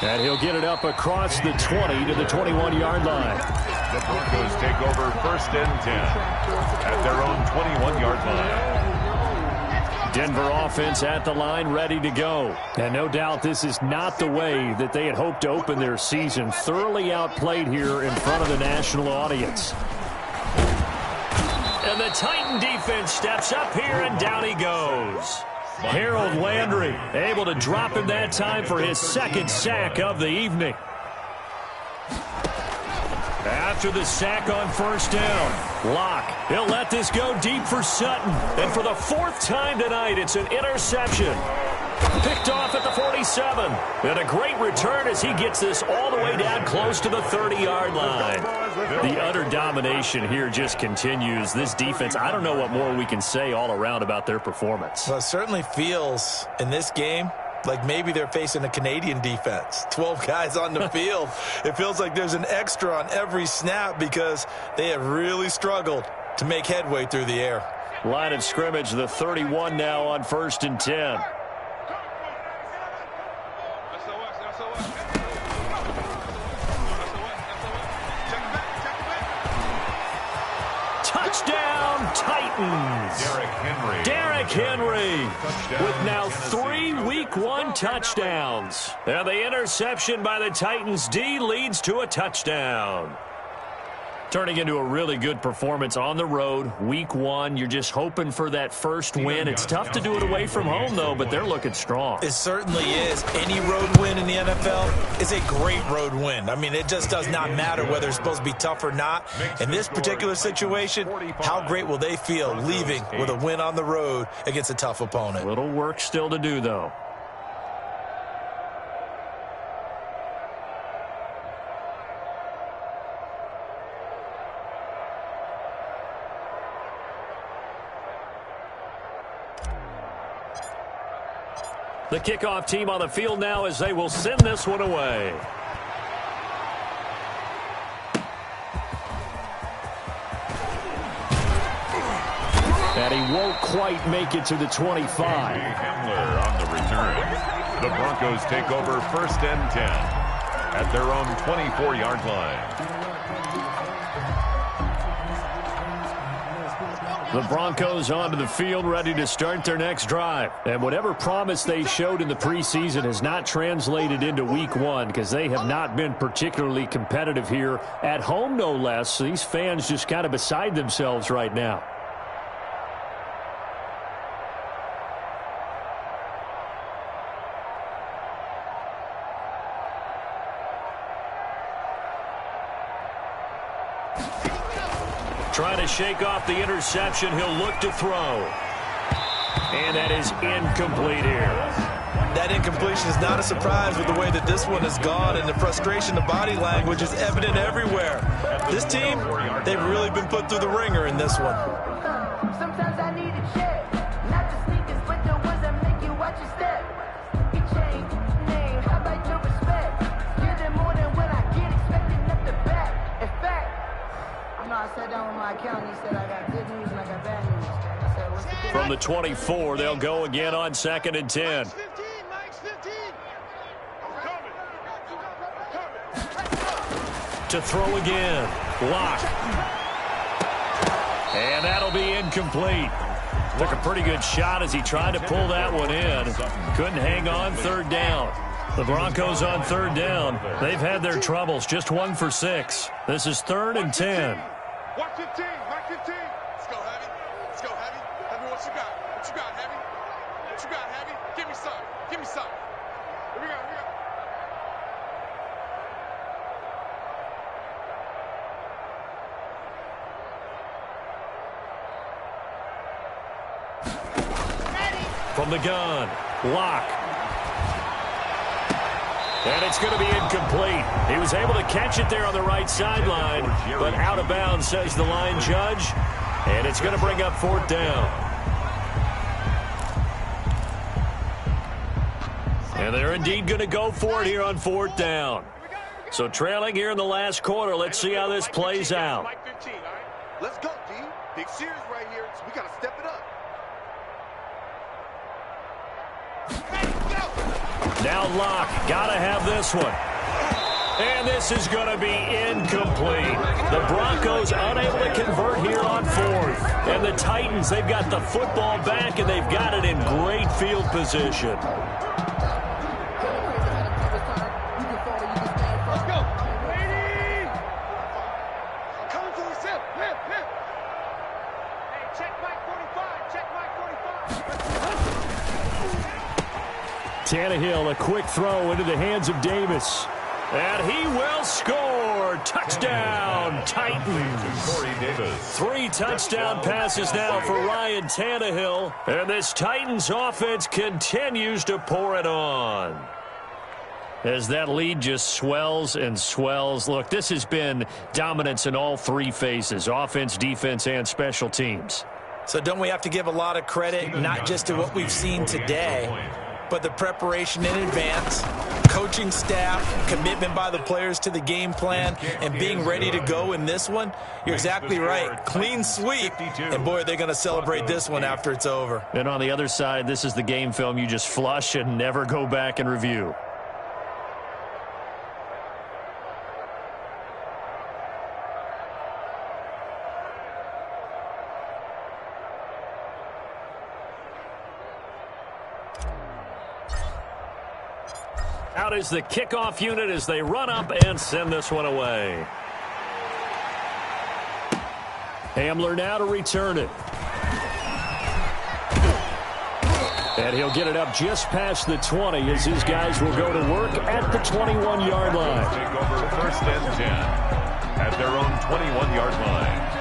Speaker 4: And he'll get it up across the 20 to the 21-yard line.
Speaker 5: The Broncos take over 1st and 10 at their own 21-yard line.
Speaker 4: Denver offense at the line, ready to go. And no doubt this is not the way that they had hoped to open their season. Thoroughly outplayed here in front of the national audience. And the Titan defense steps up here, and down he goes. Harold Landry able to drop him that time for his 2nd sack of the evening. After the sack on 1st down, Locke, he'll let this go deep for Sutton. And for the 4th time tonight, it's an interception. Picked off at the 47. And a great return as he gets this all the way down close to the 30-yard line. The utter domination here just continues. This defense, I don't know what more we can say all around about their performance.
Speaker 6: Well, it certainly feels in this game like maybe they're facing a Canadian defense. 12 guys on the field. It feels like there's an extra on every snap because they have really struggled to make headway through the air.
Speaker 4: Line of scrimmage, the 31 now on 1st and 10. Touchdown, Titans. Derrick Henry with now 3 Week 1 touchdowns. And the interception by the Titans D leads to a touchdown. Turning into a really good performance on the road, week 1. You're just hoping for that first win. It's tough to do it away from home, though, but they're looking strong.
Speaker 6: It certainly is. Any road win in the NFL is a great road win. I mean, it just does not matter whether it's supposed to be tough or not. In this particular situation, how great will they feel leaving with a win on the road against a tough opponent?
Speaker 4: Little work still to do, though. The kickoff team on the field now as they will send this one away. And he won't quite make it to the 25.
Speaker 5: Hamler on the return. The Broncos take over 1st and 10 at their own 24-yard line.
Speaker 4: The Broncos onto the field, ready to start their next drive. And whatever promise they showed in the preseason has not translated into week 1 because they have not been particularly competitive here at home, no less. These fans just kind of beside themselves right now. Trying to shake off the interception. He'll look to throw. And that is incomplete here.
Speaker 6: That incompletion is not a surprise with the way that this one has gone, and the frustration, the body language is evident everywhere. This team, they've really been put through the ringer in this one.
Speaker 2: Sometimes I need a check, not the sneakers, but the ones that make you watch your step. You change name, how about your respect? Give them more than what I get, expecting up the back. In fact, I sat down with my accountant. He said I got good news and I got bad news. I said, what's the good?
Speaker 4: From the 24, they'll go again on 2nd and 10.
Speaker 7: Mike's 15.
Speaker 4: To throw again. Lock. And that'll be incomplete. Took a pretty good shot as he tried to pull that one in. Couldn't hang on. 3rd down. The Broncos on 3rd down. They've had their troubles. Just 1 for 6. This is 3rd and 10.
Speaker 7: Watch 15. Mike 15. Let's go, Heavy. Let's go, Heavy. Heavy, what you got? What you got, Heavy? What you got, Heavy? Give me some. Give me some. Here we go. Here we go.
Speaker 4: From the gun, Lock. And it's going to be incomplete. He was able to catch it there on the right sideline, but out of bounds, says the line judge. And it's going to bring up 4th down. And they're indeed going to go for it here on 4th down. So trailing here in the last quarter. Let's see how this plays out.
Speaker 7: Mike 15, all right? Let's go, D. Big series right here. So we got to step it up.
Speaker 4: Now Lock, gotta have this one. And this is going to be incomplete. The Broncos unable to convert here on 4th. And the Titans, they've got the football back, and they've got it in great field position.
Speaker 7: Let's go. Lady! Come to the zip. Lip. Hey, check Mike 45. Check Mike 45.
Speaker 4: Tannehill, a quick throw into the hands of Davis. And he will score. Touchdown, Titans. 3 touchdown passes now for Ryan Tannehill. And this Titans offense continues to pour it on. As that lead just swells and swells. Look, this has been dominance in all 3 phases, offense, defense, and special teams.
Speaker 6: So don't we have to give a lot of credit, not just to what we've seen today, but the preparation in advance, coaching staff, commitment by the players to the game plan, and being ready to go in this one? You're exactly right. Clean sweep. And, boy, they're going to celebrate this one after it's over.
Speaker 4: And on the other side, this is the game film you just flush and never go back and review. Out is the kickoff unit as they run up and send this one away. Hamler now to return it. And he'll get it up just past the 20 as his guys will go to work at the 21-yard line.
Speaker 5: Take over 1st and 10 at their own 21-yard line.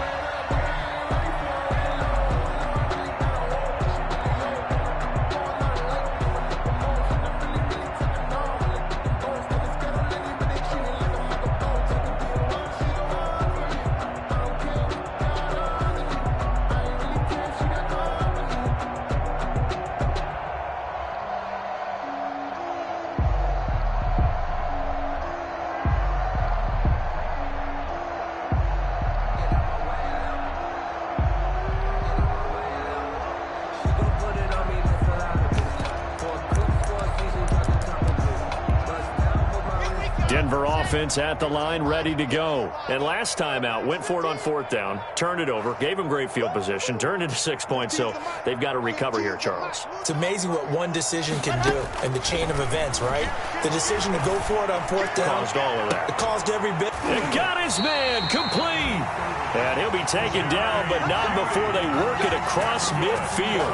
Speaker 4: Denver offense at the line, ready to go. And last time out, went for it on 4th down, turned it over, gave him great field position, turned it to 6 points, so they've got to recover here, Charles.
Speaker 6: It's amazing what one decision can do in the chain of events, right? The decision to go for it on 4th down.
Speaker 4: Caused all of that.
Speaker 6: It caused every bit.
Speaker 4: It got his man complete. And he'll be taken down, but not before they work it across midfield.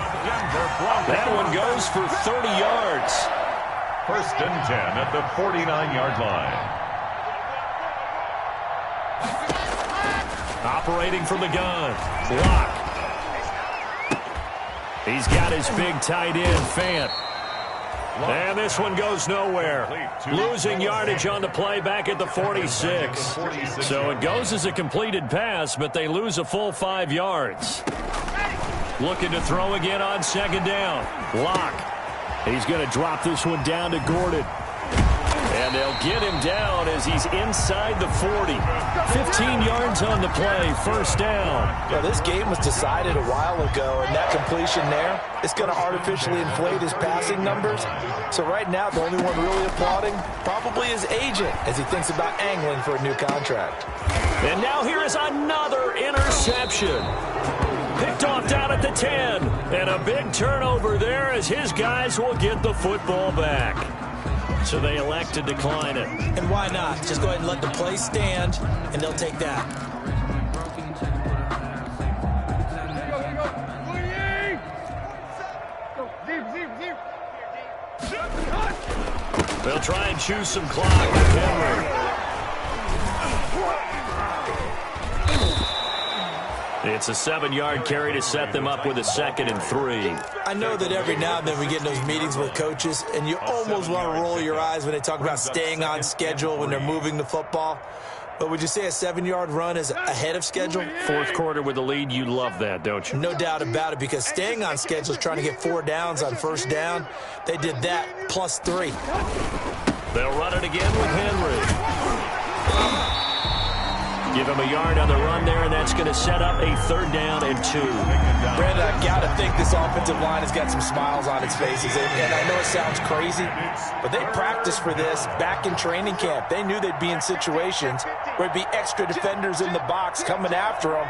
Speaker 4: That one goes for 30 yards.
Speaker 5: 1st and 10 at the 49-yard line.
Speaker 4: Operating from the gun. Lock. He's got his big tight end, Fant. And this one goes nowhere. Losing yardage on the play back at the 46. So it goes as a completed pass, but they lose a full 5 yards. Looking to throw again on 2nd down. Lock. He's going to drop this one down to Gordon. And they'll get him down as he's inside the 40. 15 yards on the play, 1st down.
Speaker 6: Well, this game was decided a while ago, and that completion there is going to artificially inflate his passing numbers. So right now, the only one really applauding probably his agent as he thinks about angling for a new contract.
Speaker 4: And now here is another interception. Picked off down at the 10. And a big turnover there as his guys will get the football back. So they elect to decline it.
Speaker 6: And why not? Just go ahead and let the play stand, and they'll take that.
Speaker 4: They'll try and choose some clock with Henry. It's a 7-yard carry to set them up with a 2nd and 3.
Speaker 6: I know that every now and then we get in those meetings with coaches, and you almost want to roll your eyes when they talk about staying on schedule when they're moving the football. But would you say a 7-yard run is ahead of schedule?
Speaker 4: 4th quarter with the lead, you love that, don't you?
Speaker 6: No doubt about it, because staying on schedule is trying to get 4 downs on 1st down. They did that plus 3.
Speaker 4: They'll run it again with Henry. Give him a yard on the run there, and that's going to set up a 3rd down and 2.
Speaker 6: Brandon, I've got to think this offensive line has got some smiles on its faces. And I know it sounds crazy, but they practiced for this back in training camp. They knew they'd be in situations where it'd be extra defenders in the box coming after them,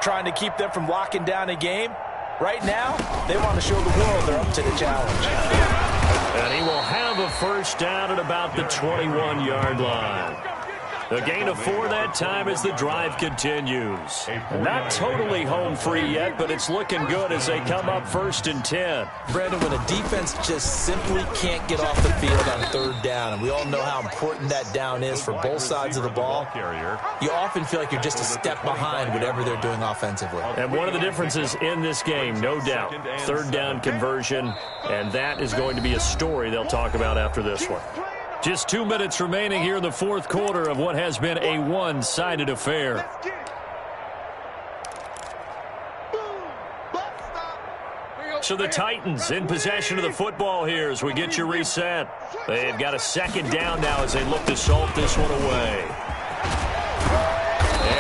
Speaker 6: trying to keep them from locking down a game. Right now, they want to show the world they're up to the challenge.
Speaker 4: And he will have a 1st down at about the 21-yard line. A gain of 4 that time as the drive continues. Not totally home free yet, but it's looking good as they come up 1st and 10.
Speaker 6: Brandon, when a defense just simply can't get off the field on 3rd down, and we all know how important that down is for both sides of the ball, you often feel like you're just a step behind whatever they're doing offensively.
Speaker 4: And one of the differences in this game, no doubt, 3rd down conversion, and that is going to be a story they'll talk about after this one. Just 2 minutes remaining here in the 4th quarter of what has been a one-sided affair. So the Titans in possession of the football here as we get you reset. They've got a 2nd down now as they look to salt this one away.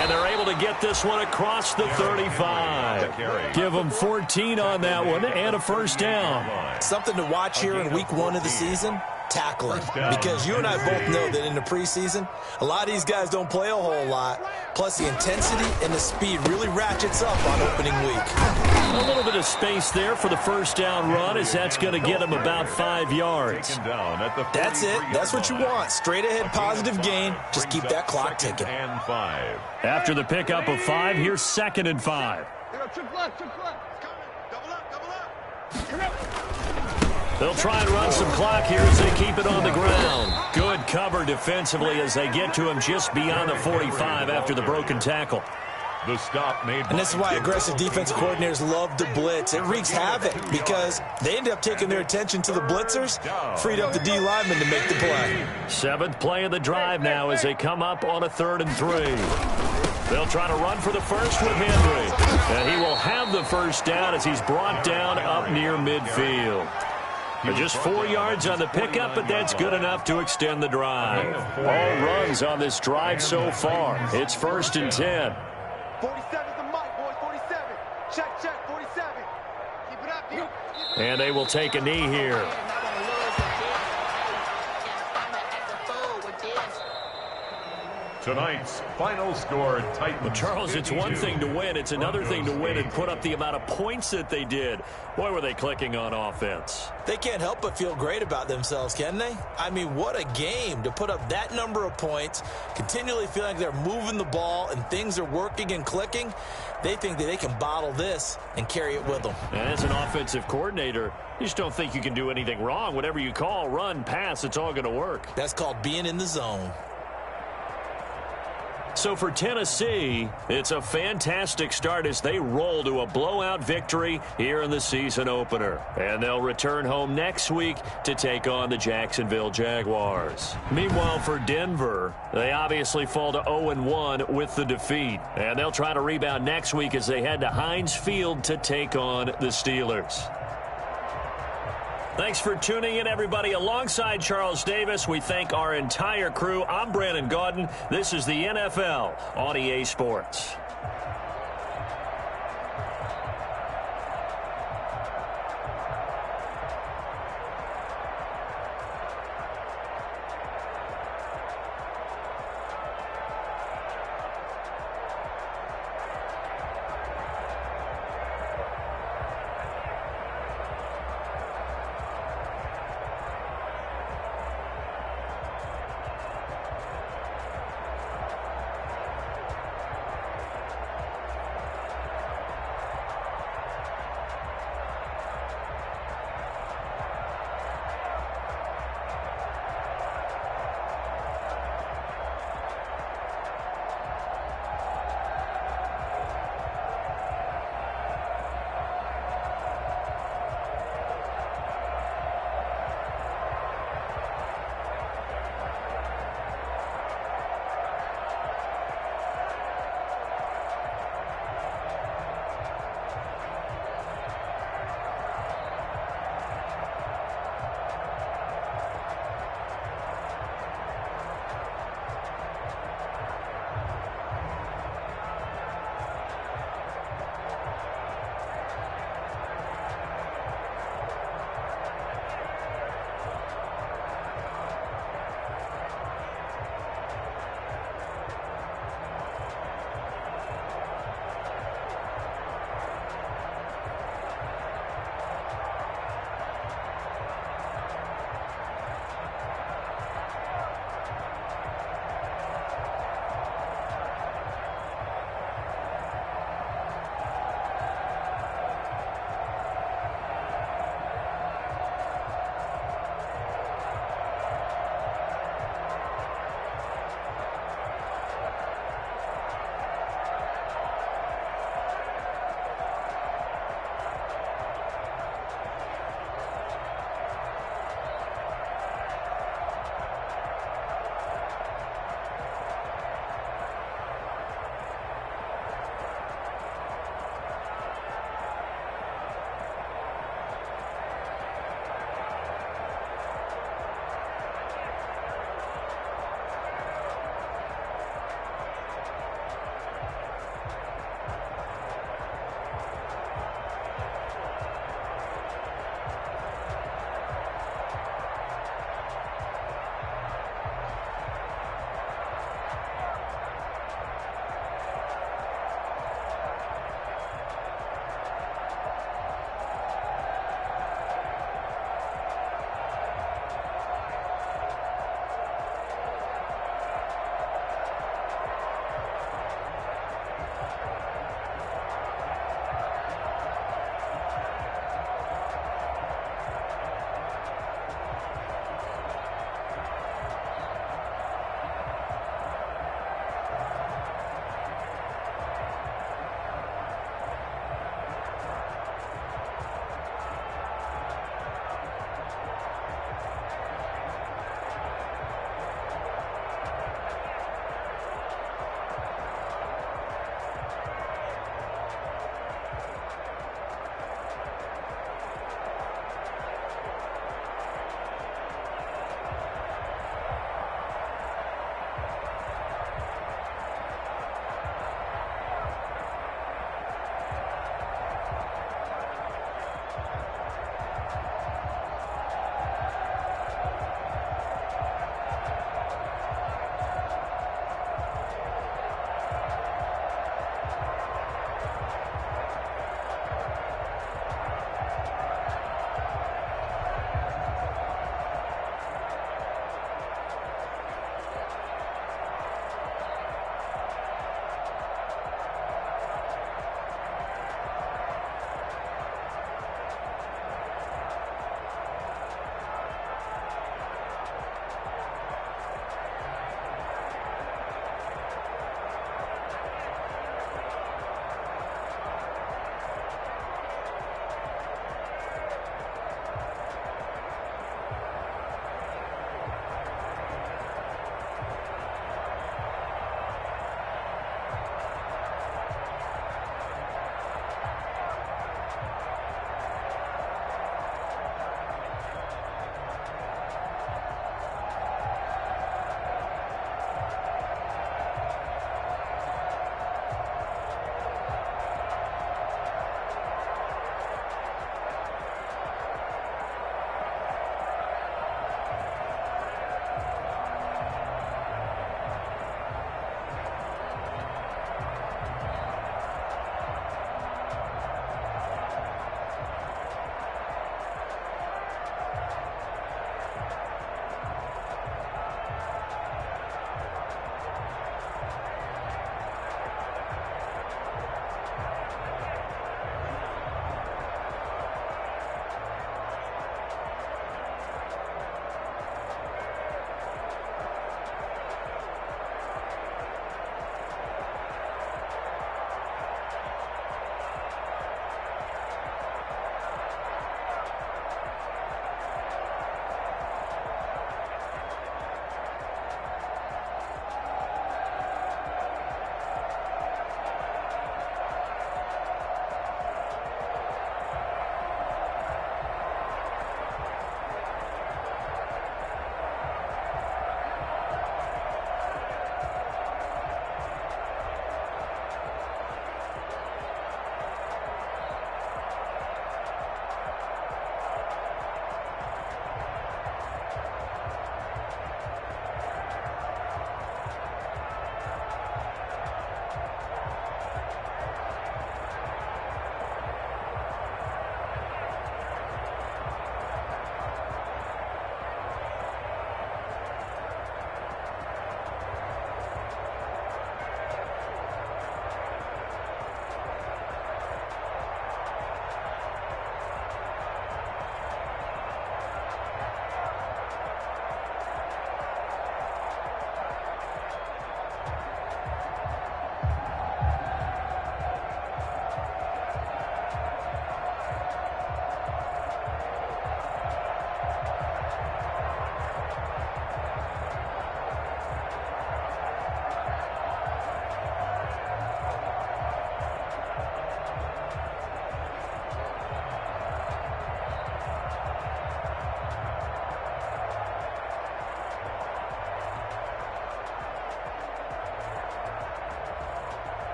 Speaker 4: And they're able to get this one across the 35. Give them 14 on that one and a 1st down.
Speaker 6: Something to watch here in week 1 of the season. Tackling, because you and I both know that in the preseason, a lot of these guys don't play a whole lot, plus the intensity and the speed really ratchets up on opening week.
Speaker 4: A little bit of space there for the first down run, as that's going to get him about 5 yards.
Speaker 6: That's it. That's what you want. Straight ahead positive gain. Just keep that clock ticking.
Speaker 4: After the pickup of 5, here's 2nd and 5. They'll try and run some clock here as they keep it on the ground. Good cover defensively as they get to him just beyond the 45 after the broken tackle.
Speaker 5: The stop made.
Speaker 6: And this is why aggressive defensive coordinators love to blitz. It wreaks havoc because they end up taking their attention to the blitzers, freed up the D lineman to make the play.
Speaker 4: 7th play of the drive now as they come up on a 3rd and 3. They'll try to run for the first with Henry. And he will have the first down as he's brought down up near midfield. Just 4 yards on the pickup, but that's good enough to extend the drive. All runs on this drive so far. It's 1st and 10.
Speaker 7: 47's the mic, boys. 47. Check, 47. Keep it up, dude.
Speaker 4: And they will take a knee here.
Speaker 5: Tonight's final score, Titans.
Speaker 4: Well, Charles, it's one thing to win. It's another thing to win and put up the amount of points that they did. Boy, were they clicking on offense.
Speaker 6: They can't help but feel great about themselves, can they? I mean, what a game to put up that number of points, continually feel like they're moving the ball and things are working and clicking. They think that they can bottle this and carry it with them.
Speaker 4: And as an offensive coordinator, you just don't think you can do anything wrong. Whatever you call, run, pass, it's all going to work.
Speaker 6: That's called being in the zone.
Speaker 4: So for Tennessee, it's a fantastic start as they roll to a blowout victory here in the season opener. And they'll return home next week to take on the Jacksonville Jaguars. Meanwhile, for Denver, they obviously fall to 0-1 with the defeat. And they'll try to rebound next week as they head to Heinz Field to take on the Steelers. Thanks for tuning in, everybody. Alongside Charles Davis, we thank our entire crew. I'm Brandon Gaudin. This is the NFL on EA Sports.